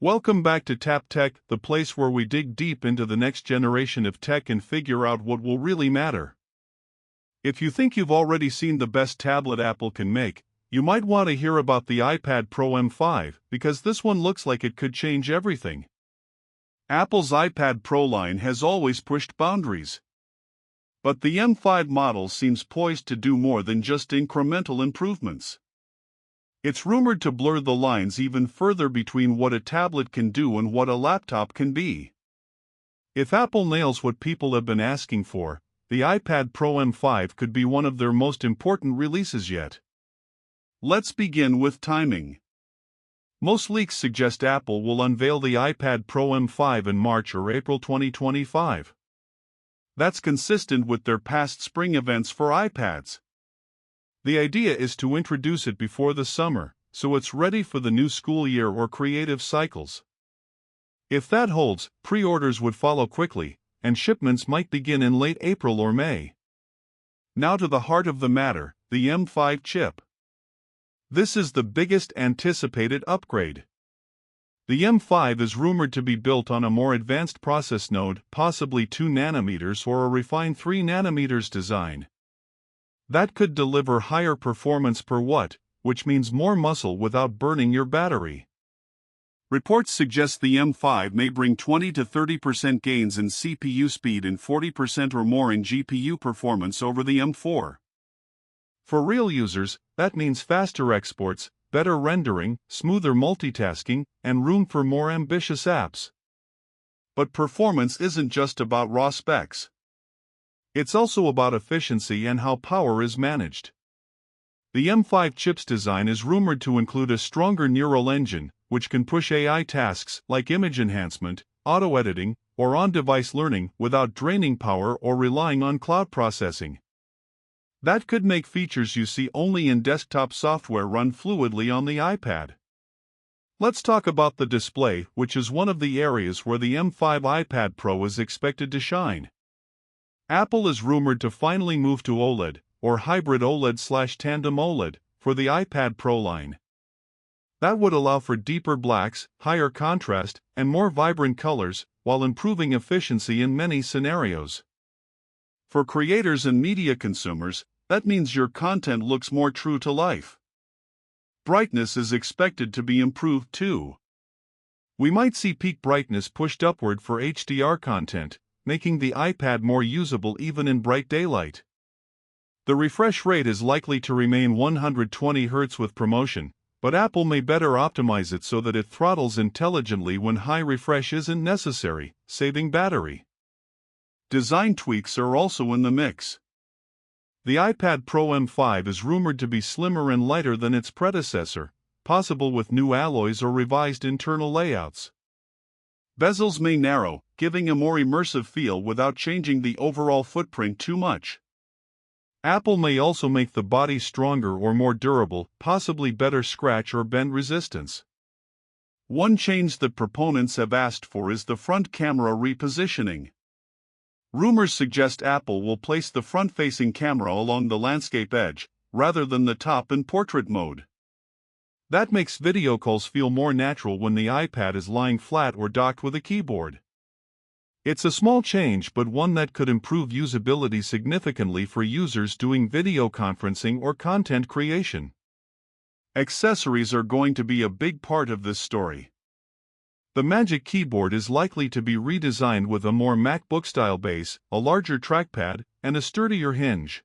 Welcome back to Tap Tech, the place where we dig deep into the next generation of tech and figure out what will really matter. If you think you've already seen the best tablet Apple can make, you might want to hear about the iPad Pro M5, because this one looks like it could change everything. Apple's iPad Pro line has always pushed boundaries. But the M5 model seems poised to do more than just incremental improvements. It's rumored to blur the lines even further between what a tablet can do and what a laptop can be. If Apple nails what people have been asking for, the iPad Pro M5 could be one of their most important releases yet. Let's begin with timing. Most leaks suggest Apple will unveil the iPad Pro M5 in March or April 2025. That's consistent with their past spring events for iPads. The idea is to introduce it before the summer, so it's ready for the new school year or creative cycles. If that holds, pre-orders would follow quickly, and shipments might begin in late April or May. Now to the heart of the matter, the M5 chip. This is the biggest anticipated upgrade. The M5 is rumored to be built on a more advanced process node, possibly 2 nanometers or a refined 3 nanometers design. That could deliver higher performance per watt, which means more muscle without burning your battery. Reports suggest the M5 may bring 20 to 30% gains in CPU speed and 40% or more in GPU performance over the M4. For real users, that means faster exports, better rendering, smoother multitasking, and room for more ambitious apps. But performance isn't just about raw specs. It's also about efficiency and how power is managed. The M5 chip's design is rumored to include a stronger neural engine, which can push AI tasks like image enhancement, auto-editing, or on-device learning without draining power or relying on cloud processing. That could make features you see only in desktop software run fluidly on the iPad. Let's talk about the display, which is one of the areas where the M5 iPad Pro is expected to shine. Apple is rumored to finally move to OLED, or hybrid OLED/tandem OLED, for the iPad Pro line. That would allow for deeper blacks, higher contrast, and more vibrant colors, while improving efficiency in many scenarios. For creators and media consumers, that means your content looks more true to life. Brightness is expected to be improved too. We might see peak brightness pushed upward for HDR content, making the iPad more usable even in bright daylight. The refresh rate is likely to remain 120 Hz with promotion, but Apple may better optimize it so that it throttles intelligently when high refresh isn't necessary, saving battery. Design tweaks are also in the mix. The iPad Pro M5 is rumored to be slimmer and lighter than its predecessor, possible with new alloys or revised internal layouts. Bezels may narrow, giving a more immersive feel without changing the overall footprint too much. Apple may also make the body stronger or more durable, possibly better scratch or bend resistance. One change that proponents have asked for is the front camera repositioning. Rumors suggest Apple will place the front-facing camera along the landscape edge, rather than the top in portrait mode. That makes video calls feel more natural when the iPad is lying flat or docked with a keyboard. It's a small change, but one that could improve usability significantly for users doing video conferencing or content creation. Accessories are going to be a big part of this story. The Magic Keyboard is likely to be redesigned with a more MacBook-style base, a larger trackpad, and a sturdier hinge.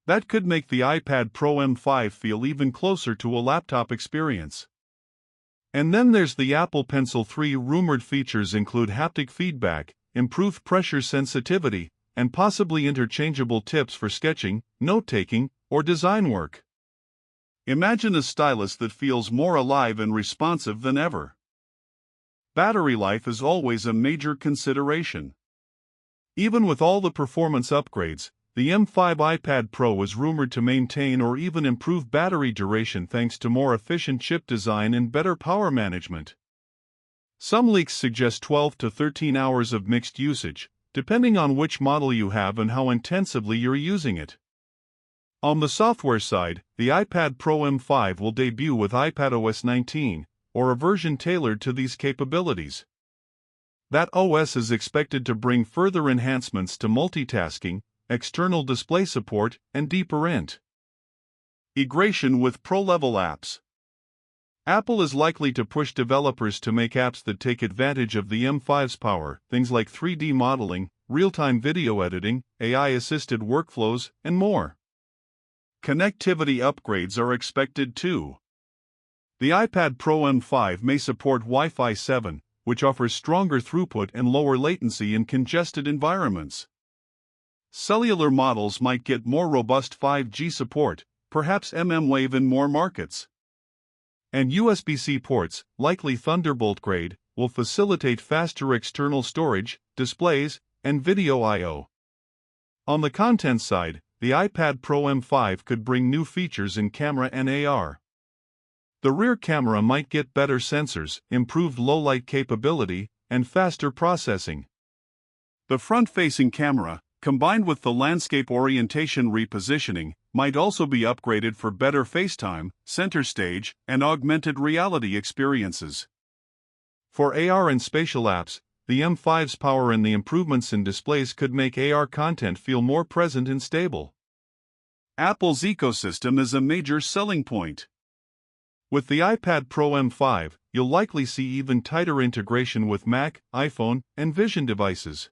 That could make the iPad Pro M5 feel even closer to a laptop experience. And then there's the Apple Pencil 3. Rumored features include haptic feedback, improved pressure sensitivity, and possibly interchangeable tips for sketching, note-taking, or design work. Imagine a stylus that feels more alive and responsive than ever. Battery life is always a major consideration. Even with all the performance upgrades, the M5 iPad Pro is rumored to maintain or even improve battery duration thanks to more efficient chip design and better power management. Some leaks suggest 12 to 13 hours of mixed usage, depending on which model you have and how intensively you're using it. On the software side, the iPad Pro M5 will debut with iPadOS 19, or a version tailored to these capabilities. That OS is expected to bring further enhancements to multitasking, external display support, and deeper integration with pro-level apps. Apple is likely to push developers to make apps that take advantage of the M5's power, things like 3D modeling, real-time video editing, AI-assisted workflows, and more. Connectivity upgrades are expected too. The iPad Pro M5 may support Wi-Fi 7, which offers stronger throughput and lower latency in congested environments. Cellular models might get more robust 5G support, perhaps mmWave in more markets. And USB-C ports, likely Thunderbolt grade, will facilitate faster external storage, displays, and video I/O. On the content side, the iPad Pro M5 could bring new features in camera and AR. The rear camera might get better sensors, improved low-light capability, and faster processing. The front-facing camera, combined with the landscape orientation repositioning, might also be upgraded for better FaceTime, center stage, and augmented reality experiences. For AR and spatial apps, the M5's power and the improvements in displays could make AR content feel more present and stable. Apple's ecosystem is a major selling point. With the iPad Pro M5, you'll likely see even tighter integration with Mac, iPhone, and Vision devices.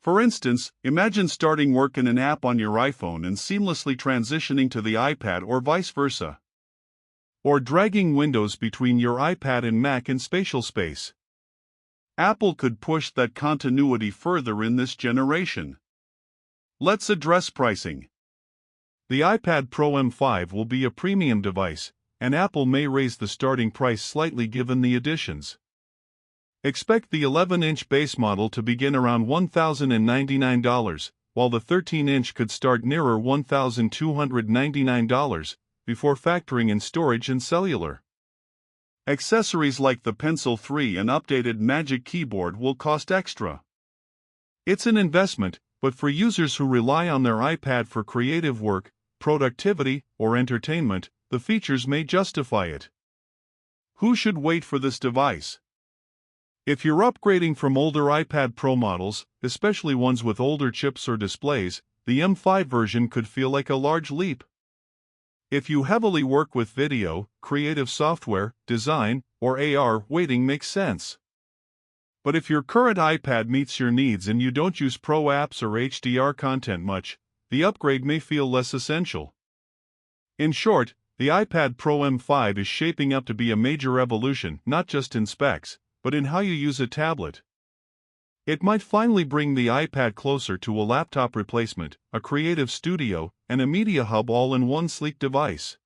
For instance, imagine starting work in an app on your iPhone and seamlessly transitioning to the iPad or vice versa. Or dragging windows between your iPad and Mac in spatial space. Apple could push that continuity further in this generation. Let's address pricing. The iPad Pro M5 will be a premium device, and Apple may raise the starting price slightly given the additions. Expect the 11-inch base model to begin around $1,099, while the 13-inch could start nearer $1,299, before factoring in storage and cellular. Accessories like the Pencil 3 and updated Magic Keyboard will cost extra. It's an investment, but for users who rely on their iPad for creative work, productivity, or entertainment, the features may justify it. Who should wait for this device? If you're upgrading from older iPad Pro models, especially ones with older chips or displays, the M5 version could feel like a large leap. If you heavily work with video, creative software, design, or AR, waiting makes sense. But if your current iPad meets your needs and you don't use Pro apps or HDR content much, the upgrade may feel less essential. In short, the iPad Pro M5 is shaping up to be a major evolution, not just in specs, but in how you use a tablet. It might finally bring the iPad closer to a laptop replacement, a creative studio, and a media hub all in one sleek device.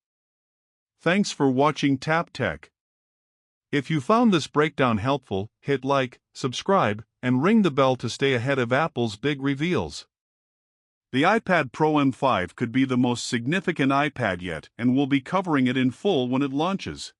Thanks for watching Tap Tech. If you found this breakdown helpful, hit like, subscribe, and ring the bell to stay ahead of Apple's big reveals. The iPad Pro M5 could be the most significant iPad yet, and we'll be covering it in full when it launches.